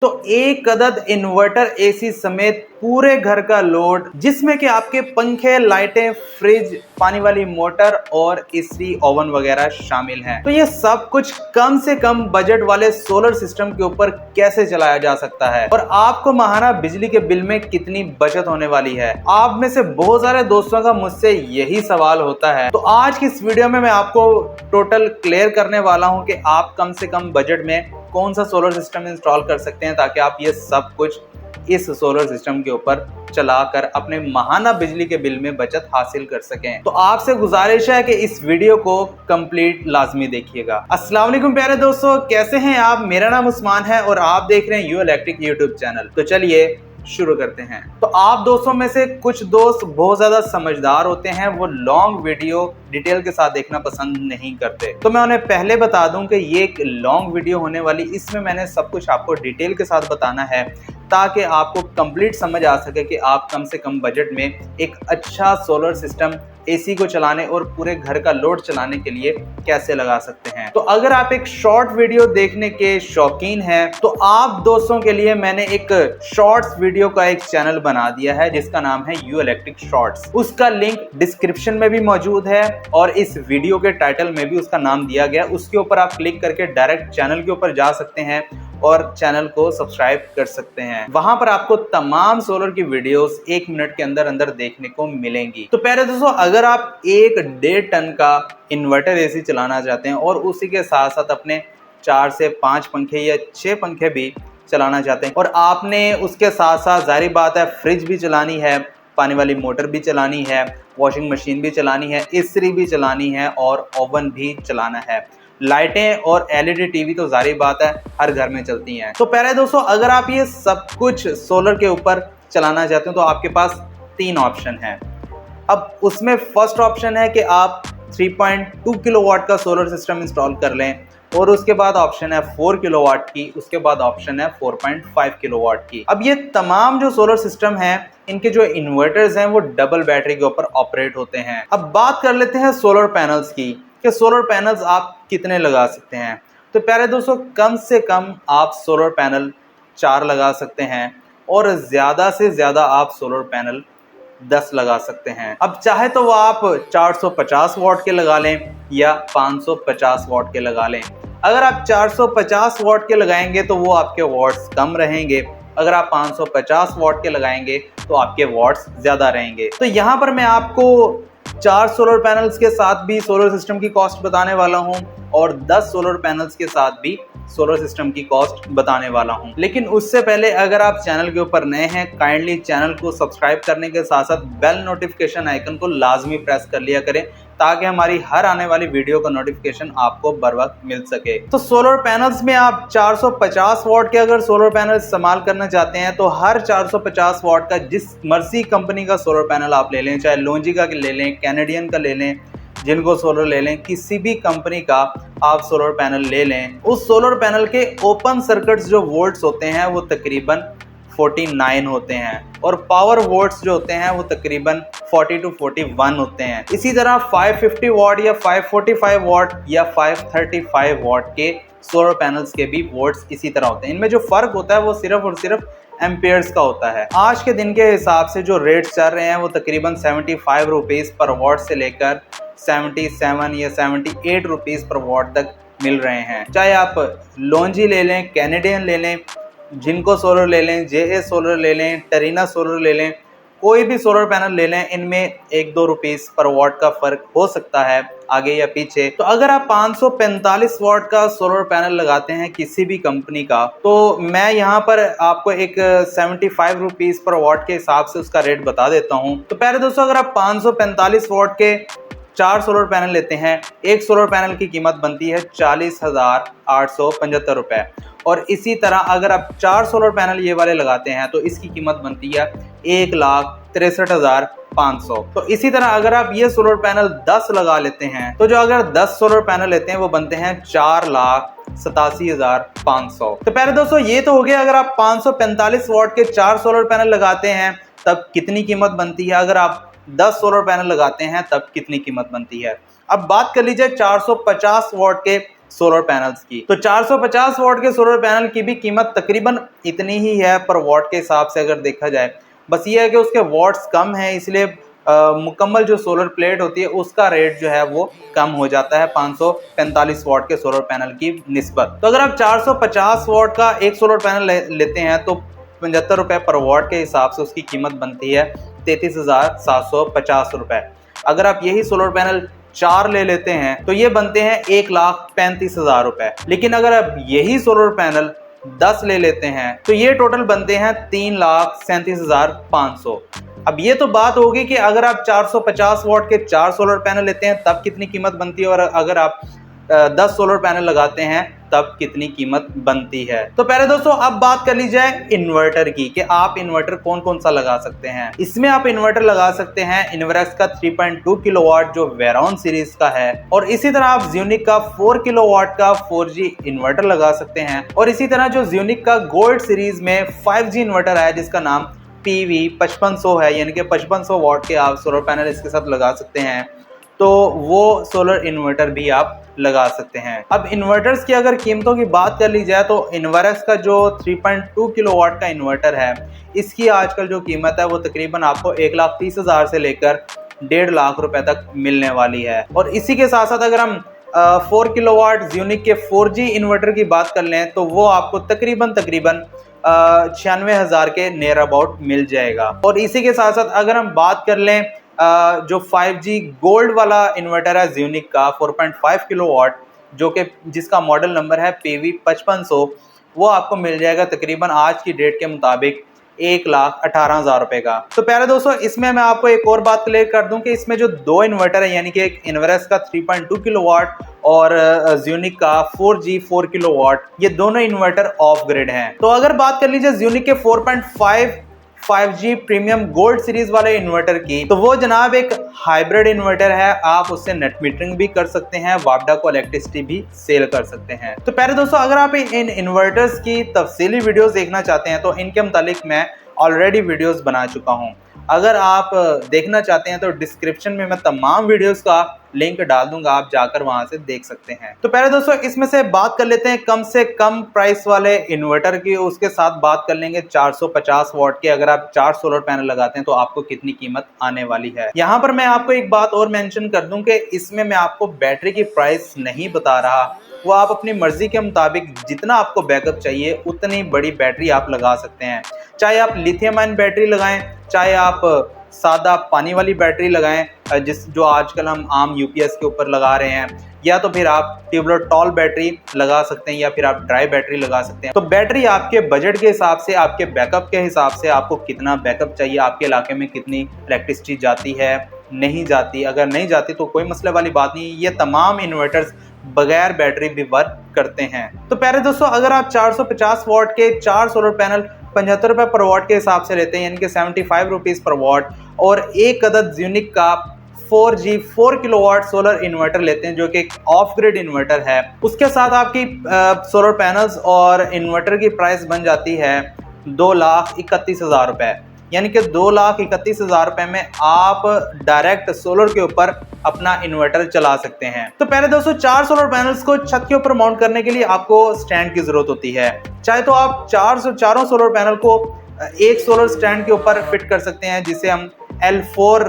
तो एक अदद इन्वर्टर एसी समेत पूरे घर का लोड, जिसमें कि आपके पंखे, लाइटें, फ्रिज, पानी वाली मोटर और इस्त्री, ओवन वगैरह शामिल हैं। तो ये सब कुछ कम से कम बजट वाले सोलर सिस्टम के ऊपर कैसे चलाया जा सकता है और आपको माहाना बिजली के बिल में कितनी बचत होने वाली है। आप में से बहुत सारे दोस्तों का मुझसे यही सवाल होता है। तो आज की इस वीडियो में मैं आपको टोटल क्लियर करने वाला हूं कि आप कम से कम बजट में कौन सा सोलर सिस्टम इंस्टॉल कर सकते हैं ताकि आप ये सब कुछ इस सोलर सिस्टम के ऊपर चलाकर अपने माहाना बिजली के बिल में बचत हासिल कर सकें। तो आपसे गुजारिश है कि इस वीडियो को कंप्लीट लाजमी देखिएगा। अस्सलाम वालेकुम प्यारे दोस्तों, कैसे हैं आप? मेरा नाम उस्मान है और आप देख रहे हैं यू इलेक्ट्रिक यूट्यूब चैनल। तो चलिए शुरू करते हैं। तो आप दोस्तों में से कुछ दोस्त बहुत ज्यादा समझदार होते हैं, वो लॉन्ग वीडियो डिटेल के साथ देखना पसंद नहीं करते। तो मैं उन्हें पहले बता दूं कि ये एक लॉन्ग वीडियो होने वाली, इसमें मैंने सब कुछ आपको डिटेल के साथ बताना है ताकि आपको कंप्लीट समझ आ सके कि आप कम से कम बजट में एक अच्छा सोलर सिस्टम एसी को चलाने और पूरे घर का लोड चलाने के लिए कैसे लगा सकते हैं। तो अगर आप एक शॉर्ट वीडियो देखने के शौकीन हैं तो आप दोस्तों के लिए मैंने एक शॉर्ट्स वीडियो का एक चैनल बना दिया है जिसका नाम है यू इलेक्ट्रिक शॉर्ट्स। उसका लिंक डिस्क्रिप्शन में भी मौजूद है और इस वीडियो के टाइटल में भी उसका नाम दिया गया। उसके ऊपर आप क्लिक करके डायरेक्ट चैनल के ऊपर जा सकते हैं और चैनल को सब्सक्राइब कर सकते हैं। वहां पर आपको तमाम सोलर की वीडियोस 1 मिनट के अंदर अंदर देखने को मिलेंगी। तो पहले दोस्तों, अगर आप 1.5 टन का इन्वर्टर एसी चलाना चाहते हैं और उसी के साथ साथ अपने 4 से 5 पंखे या 6 पंखे भी चलाना चाहते हैं और आपने उसके साथ साथ जाहिर बात है फ्रिज भी चलानी है, पानी वाली मोटर भी चलानी है, वॉशिंग मशीन भी चलानी है, इस्त्री भी चलानी है और ओवन भी चलाना है, लाइटें और एलईडी टीवी तो जाहिर बात है हर घर में चलती हैं। तो पहले दोस्तों, अगर आप ये सब कुछ सोलर के ऊपर चलाना चाहते हो तो आपके पास 3 ऑप्शन हैं। अब उसमें फर्स्ट ऑप्शन है कि आप 3.2 किलोवाट का सोलर सिस्टम इंस्टॉल कर लें और उसके बाद ऑप्शन है 4 किलोवाट की, उसके बाद ऑप्शन है 4.5 किलोवाट की। अब ये तमाम जो सोलर सिस्टम हैं इनके जो इन्वर्टर्स हैं वो डबल बैटरी के ऊपर ऑपरेट होते हैं। अब बात कर लेते हैं सोलर पैनल्स की कि सोलर पैनल्स आप कितने लगा सकते हैं। तो प्यारे दोस्तों, कम से कम आप सोलर पैनल 4 लगा सकते हैं और ज़्यादा से ज़्यादा आप सोलर पैनल 10 लगा सकते हैं। अब चाहे तो वो आप 450 वाट के लगा लें या 550 वाट के लगा लें। अगर आप 450 वाट के लगाएंगे तो वो आपके वाट्स कम रहेंगे, अगर आप 550 वाट के लगाएंगे तो आपके वाट्स ज़्यादा रहेंगे। तो यहाँ पर मैं आपको 4 सोलर पैनल्स के साथ भी सोलर सिस्टम की कॉस्ट बताने वाला हूं और 10 सोलर पैनल्स के साथ भी सोलर सिस्टम की कॉस्ट बताने वाला हूं। लेकिन उससे पहले अगर आप चैनल के ऊपर नए हैं, काइंडली चैनल को सब्सक्राइब करने के साथ साथ बेल नोटिफिकेशन आइकन को लाजमी प्रेस कर लिया करें ताकि हमारी हर आने वाली वीडियो का नोटिफिकेशन आपको बर वक्त मिल सके। तो सोलर पैनल्स में आप 450 वाट के अगर सोलर पैनल इस्तेमाल करना चाहते हैं तो हर 450 वाट का जिस मर्जी कंपनी का सोलर पैनल आप ले लें, चाहे लोंजिका का ले लें, कैनेडियन का ले लें, जिनको सोलर ले लें, किसी भी कंपनी का आप सोलर पैनल ले लें, उस सोलर पैनल के ओपन सर्किट्स जो वोल्ट्स होते हैं वो तकरीबन 49 होते हैं और पावर वोल्ट्स जो होते हैं वो तकरीबन 40 to 41 होते हैं। इसी तरह 550 वाट या 545 वाट या 535 वाट के सोलर पैनल्स के भी वोल्ट्स इसी तरह होते हैं। इनमें जो फर्क होता है वो सिर्फ और सिर्फ एम्पेयर्स का होता है। आज के दिन के हिसाब से जो रेट्स चल रहे हैं वो तकरीबन 75 रुपीज़ पर वाट से लेकर 77 या 78 रुपीज़ पर वाट तक मिल रहे हैं। चाहे आप लोंजी ले लें, कैनेडियन ले लें, जिनको सोलर ले लें, जेए सोलर ले लें, टेरिना सोलर ले लें, कोई भी सोलर पैनल ले लें, इनमें 1-2 रुपीज़ पर वाट का फ़र्क हो सकता है आगे या पीछे। तो अगर आप 545 वाट का सोलर पैनल लगाते हैं किसी भी कंपनी का, तो मैं यहाँ पर आपको एक 75 रुपीज़ पर वाट के हिसाब से उसका रेट बता देता हूँ। तो पहले दोस्तों, अगर आप 545 वाट के 4 सोलर पैनल लेते हैं, एक सोलर पैनल की कीमत बनती है 40,875 रुपये और इसी तरह अगर आप 4 सोलर पैनल ये वाले लगाते हैं तो इसकी कीमत बनती है 1,63,500। तो इसी तरह अगर आप ये सोलर पैनल 10 लगा लेते हैं तो जो अगर 10 सोलर पैनल लेते हैं वो बनते हैं 4,87,500। तो पहले दोस्तों, ये तो हो गया अगर आप 545 वाट के 4 सोलर पैनल लगाते हैं तब कितनी कीमत बनती है, अगर आप 10 सोलर पैनल लगाते हैं तब कितनी कीमत बनती है। अब बात कर लीजिए 450 वाट के सोलर पैनल्स की। तो 450 वॉट के सोलर पैनल की भी कीमत तकरीबन इतनी ही है पर वॉट के हिसाब से अगर देखा जाए। बस ये है कि उसके वॉट्स कम है, इसलिए मुकम्मल जो सोलर प्लेट होती है उसका रेट जो है वो कम हो जाता है 545 वॉट के सोलर पैनल की निस्बत। तो अगर आप 450 वॉट का एक सोलर पैनल लेते हैं तो 75 रुपए पर वॉट के हिसाब से उसकी कीमत बनती है 33,750 रुपए। अगर आप यही सोलर पैनल 4 ले लेते हैं तो ये बनते हैं 1,35,000 रुपए। लेकिन अगर आप यही सोलर पैनल 10 ले लेते हैं तो ये टोटल बनते हैं 3,37,500। अब ये तो बात होगी कि अगर आप 450 वॉट के 4 सोलर पैनल लेते हैं तब कितनी कीमत बनती है और अगर आप 10 सोलर पैनल लगाते हैं तब कितनी कीमत बनती है। तो पहले दोस्तों अब बात कर ली जाए इन्वर्टर की कि आप इन्वर्टर कौन कौन सा लगा सकते हैं। इसमें आप इन्वर्टर लगा सकते हैं इन्वर्क्स का 3.2 किलोवाट जो वेरॉन सीरीज का है, और इसी तरह आप ज़्यूनिक का 4 किलोवाट का 4G इन्वर्टर लगा सकते हैं। और इसी तरह जो ज़्यूनिक का गोल्ड सीरीज में 5G इन्वर्टर है जिसका नाम PV 5500 है, यानी कि 5500 वॉट के आप सोलर पैनल इसके साथ लगा सकते हैं। तो वो सोलर इन्वर्टर भी आप लगा सकते हैं। अब इन्वर्टर्स की अगर कीमतों की बात कर ली जाए तो इन्वर्क्स का जो 3.2 किलोवाट का इन्वर्टर है इसकी आजकल जो कीमत है वो तकरीबन आपको 1,30,000 से लेकर 1.5 लाख रुपए तक मिलने वाली है। और इसी के साथ साथ अगर हम 4 किलोवाट ज़्यूनिक के 4G इन्वर्टर की बात कर लें तो वो आपको तकरीबन 96,000 के नियर अबाउट मिल जाएगा। और इसी के साथ साथ अगर हम बात कर लें जो 5G गोल्ड वाला इन्वर्टर है ज़्यूनिक का 4.5 किलोवाट जो कि जिसका मॉडल नंबर है PV 5500, वो आपको मिल जाएगा तकरीबन आज की डेट के मुताबिक 1,18,000 रुपए का। तो प्यारे दोस्तों इसमें मैं आपको एक और बात क्लियर कर दूं कि इसमें जो दो इन्वर्टर है यानी कि एक इन्वर्क्स का 3.2 किलोवाट और ज़्यूनिक का 4G 4 किलोवाट, ये दोनों इन्वर्टर ऑफ ग्रिड हैं। तो अगर बात कर लीजिए ज़्यूनिक के 4.5 5G प्रीमियम गोल्ड सीरीज वाले इन्वर्टर की, तो वो जनाब एक हाइब्रिड इन्वर्टर है। आप उससे नेट मीटरिंग भी कर सकते हैं, वापडा को इलेक्ट्रिसिटी भी सेल कर सकते हैं। तो पहले दोस्तों अगर आप इन इन्वर्टर्स की तफसीली वीडियोस देखना चाहते हैं तो इनके मुतालिक मैं ऑलरेडी वीडियोस बना चुका हूं। अगर आप देखना चाहते हैं तो डिस्क्रिप्शन में मैं तमाम वीडियोस का लिंक डाल दूंगा, आप जाकर वहां से देख सकते हैं। तो पहले दोस्तों इसमें से बात कर लेते हैं कम से कम प्राइस वाले इन्वर्टर की, उसके साथ बात कर लेंगे 450 वॉट के अगर आप 4 सोलर पैनल लगाते हैं तो आपको कितनी कीमत आने वाली है। यहाँ पर मैं आपको एक बात और मेंशन कर दूं कि इसमें मैं आपको बैटरी की प्राइस नहीं बता रहा, वो आप अपनी मर्जी के मुताबिक जितना आपको बैकअप चाहिए उतनी बड़ी बैटरी आप लगा सकते हैं। चाहे आप लिथियम आयन बैटरी लगाएं, चाहे आप सादा पानी वाली बैटरी लगाएं जो आजकल हम आम यूपीएस के ऊपर लगा रहे हैं, या तो फिर आप ट्यूबलर टॉल बैटरी लगा सकते हैं या फिर आप ड्राई बैटरी लगा सकते हैं। तो बैटरी आपके बजट के हिसाब से, आपके बैकअप के हिसाब से, आपको कितना बैकअप चाहिए, आपके इलाके में कितनी इलेक्ट्रिसिटी जाती है नहीं जाती, अगर नहीं जाती तो कोई मसले वाली बात नहीं, ये तमाम इन्वर्टर्स बगैर बैटरी भी वर्क करते हैं। तो प्यारे दोस्तों अगर आप 450 वॉट के 4 सोलर पैनल 75 रुपए पर वॉट के हिसाब से लेते हैं यानी कि 75 रुपीज़ पर वॉट, और एक अदद ज़्यूनिक का 4G 4 किलोवाट सोलर इन्वर्टर लेते हैं जो कि एक ऑफ ग्रिड इन्वर्टर है, उसके साथ आपकी सोलर पैनल्स और इन्वर्टर की प्राइस बन जाती है 2,31,000 रुपए। यानी कि 2,31,000 रुपए में आप डायरेक्ट सोलर के ऊपर अपना इन्वर्टर चला सकते हैं। तो पहले दोस्तों 4 सोलर पैनल्स को छत के ऊपर माउंट करने के लिए आपको स्टैंड की जरूरत होती है। चाहे तो आप चारों सोलर पैनल को एक सोलर स्टैंड के ऊपर फिट कर सकते हैं जिसे हम L4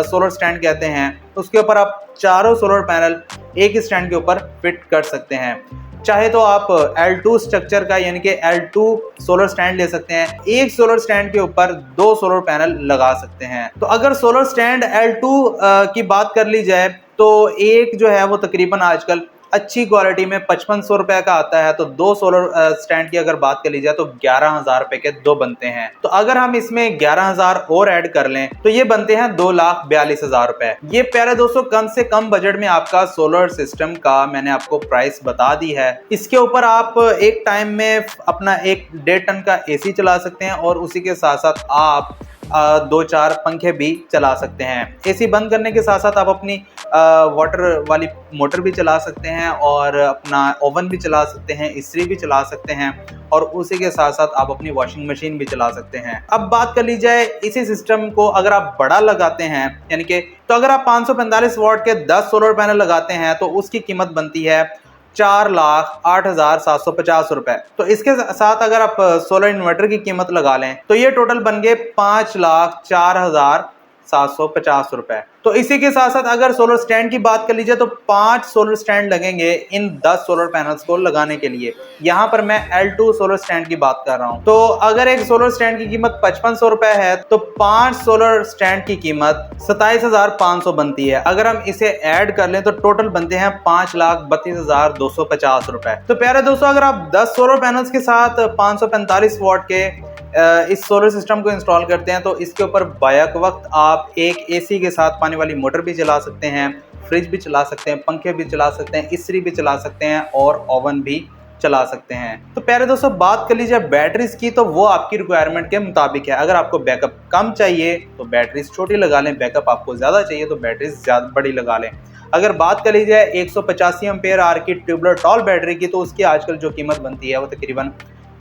सोलर स्टैंड कहते हैं। उसके ऊपर आप चारों सोलर पैनल एक ही स्टैंड के ऊपर फिट कर सकते हैं। चाहे तो आप L2 स्ट्रक्चर का यानी कि L2 सोलर स्टैंड ले सकते हैं, एक सोलर स्टैंड के ऊपर 2 सोलर पैनल लगा सकते हैं। तो अगर सोलर स्टैंड L2 की बात कर ली जाए तो एक जो है वो तकरीबन आजकल अच्छी क्वालिटी में 5500 रुपए का आता है। तो 2 सोलर स्टैंड की अगर बात कर ली जाए तो 11,000 रुपए के 2 बनते हैं। तो अगर हम इसमें 11,000 और ऐड कर लें तो ये बनते हैं 2,42,000 रुपए। ये प्यारे दोस्तों कम से कम बजट में आपका सोलर सिस्टम का मैंने आपको प्राइस बता दी है। इसके ऊपर आप एक टाइम में अपना 1.5 टन का AC चला सकते हैं और उसी के साथ साथ आप 2-4 पंखे भी चला सकते हैं। AC बंद करने के साथ साथ आप अपनी वाटर वाली मोटर भी चला सकते हैं और अपना ओवन भी चला सकते हैं, इस्त्री भी चला सकते हैं और उसी के साथ साथ आप अपनी वॉशिंग मशीन भी चला सकते हैं। अब बात कर ली जाए इसी सिस्टम को अगर आप बड़ा लगाते हैं यानी कि, तो अगर आप 545 वॉट के 10 सोलर पैनल लगाते हैं तो उसकी कीमत बनती है 4,08,750 रुपए। तो इसके साथ अगर आप सोलर इन्वर्टर की कीमत लगा लें तो ये टोटल बन गए 5,04,750 रुपए। तो इसी के साथ साथ अगर सोलर स्टैंड की बात कर लीजिए तो 5 सोलर स्टैंड लगेंगे इन 10 सोलर पैनल्स को लगाने के लिए। यहाँ पर मैं L2 सोलर स्टैंड की बात कर रहा हूँ। तो अगर एक सोलर स्टैंड की कीमत 5500 रुपए है तो 5 सोलर स्टैंड की कीमत 27,500 बनती है। अगर हम इसे ऐड कर लें तो टोटल बनते हैं 5,32,250 रुपए। तो प्यारे दोस्तों, अगर आप 10 सोलर पैनल्स के साथ 545 वॉट के इस सोलर सिस्टम को इंस्टॉल करते हैं तो इसके ऊपर बैक वक्त आप एक एसी के साथ पानी वाली मोटर भी चला सकते हैं, फ्रिज भी चला सकते हैं, पंखे भी चला सकते हैं, इस्त्री भी चला सकते हैं और ओवन भी चला सकते हैं। तो प्यारे दोस्तों, बात कर लीजिए बैटरीज की, तो वो आपकी रिक्वायरमेंट के मुताबिक है। अगर आपको बैकअप कम चाहिए तो बैटरीज छोटी लगा लें, बैकअप आपको ज़्यादा चाहिए तो बैटरीज ज़्यादा बड़ी लगा लें। अगर बात कर लीजिए 185 एम्पेयर आर की ट्यूबुलर टॉल बैटरी की, तो उसकी आजकल जो कीमत बनती है वो तकरीबन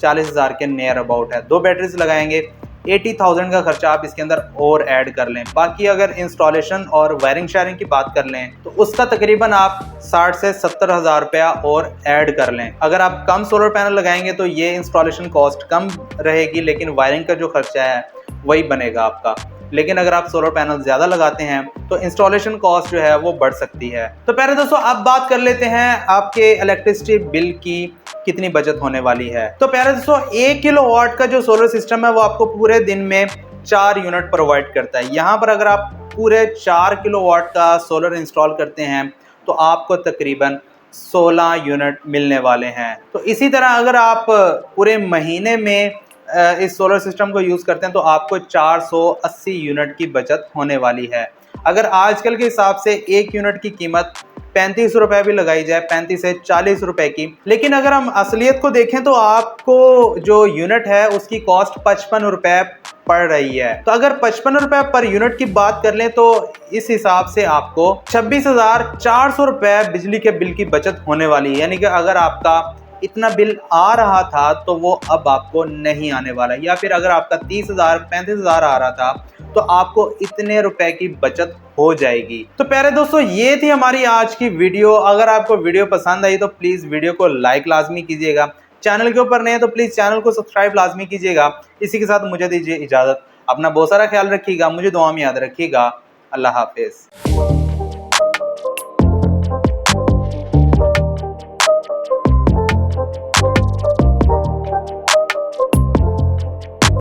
40,000 के नियर अबाउट है। 2 बैटरीज लगाएंगे, 80,000 का खर्चा आप इसके अंदर और ऐड कर लें। बाकी अगर इंस्टॉलेशन और वायरिंग शायरिंग की बात कर लें तो उसका तकरीबन आप 60 से 70,000 रुपया और ऐड कर लें। अगर आप कम सोलर पैनल लगाएंगे तो ये इंस्टॉलेशन कॉस्ट कम रहेगी, लेकिन वायरिंग का जो खर्चा है वही बनेगा आपका। लेकिन अगर आप सोलर पैनल ज़्यादा लगाते हैं तो इंस्टॉलेशन कॉस्ट जो है वो बढ़ सकती है। तो प्यारे दोस्तों, अब बात कर लेते हैं आपके इलेक्ट्रिसिटी बिल की कितनी बचत होने वाली है। तो प्यारे दोस्तों, 1 किलोवाट का जो सोलर सिस्टम है वो आपको पूरे दिन में 4 यूनिट प्रोवाइड करता है। यहाँ पर अगर आप पूरे 4 किलोवाट का सोलर इंस्टॉल करते हैं तो आपको तकरीबन 16 यूनिट मिलने वाले हैं। तो इसी तरह अगर आप पूरे महीने में इस सोलर सिस्टम को यूज़ करते हैं तो आपको 480 यूनिट की बचत होने वाली है। अगर आजकल के हिसाब से 1 यूनिट की कीमत 35 रुपए भी लगाई जाए, 35 से 40 रुपए की, लेकिन अगर हम असलियत को देखें तो आपको जो यूनिट है उसकी कॉस्ट 55 रुपए पड़ रही है। तो अगर 55 रुपए पर यूनिट की बात कर लें तो इस हिसाब से आपको 26,400 रुपए बिजली के बिल की बचत होने वाली है। यानी कि अगर आपका इतना बिल आ रहा था तो वो अब आपको नहीं आने वाला है, या फिर अगर आपका 30,000 35,000 आ रहा था तो आपको इतने रुपए की बचत हो जाएगी। तो प्यारे दोस्तों, ये थी हमारी आज की वीडियो। अगर आपको वीडियो पसंद आई तो प्लीज़ वीडियो को लाइक लाजमी कीजिएगा। चैनल के ऊपर नए हैं तो प्लीज़ चैनल को सब्सक्राइब लाजमी कीजिएगा। इसी के साथ मुझे दीजिए इजाज़त। अपना बहुत सारा ख्याल रखिएगा, मुझे दुआ में याद रखिएगा। अल्लाह हाफिज़।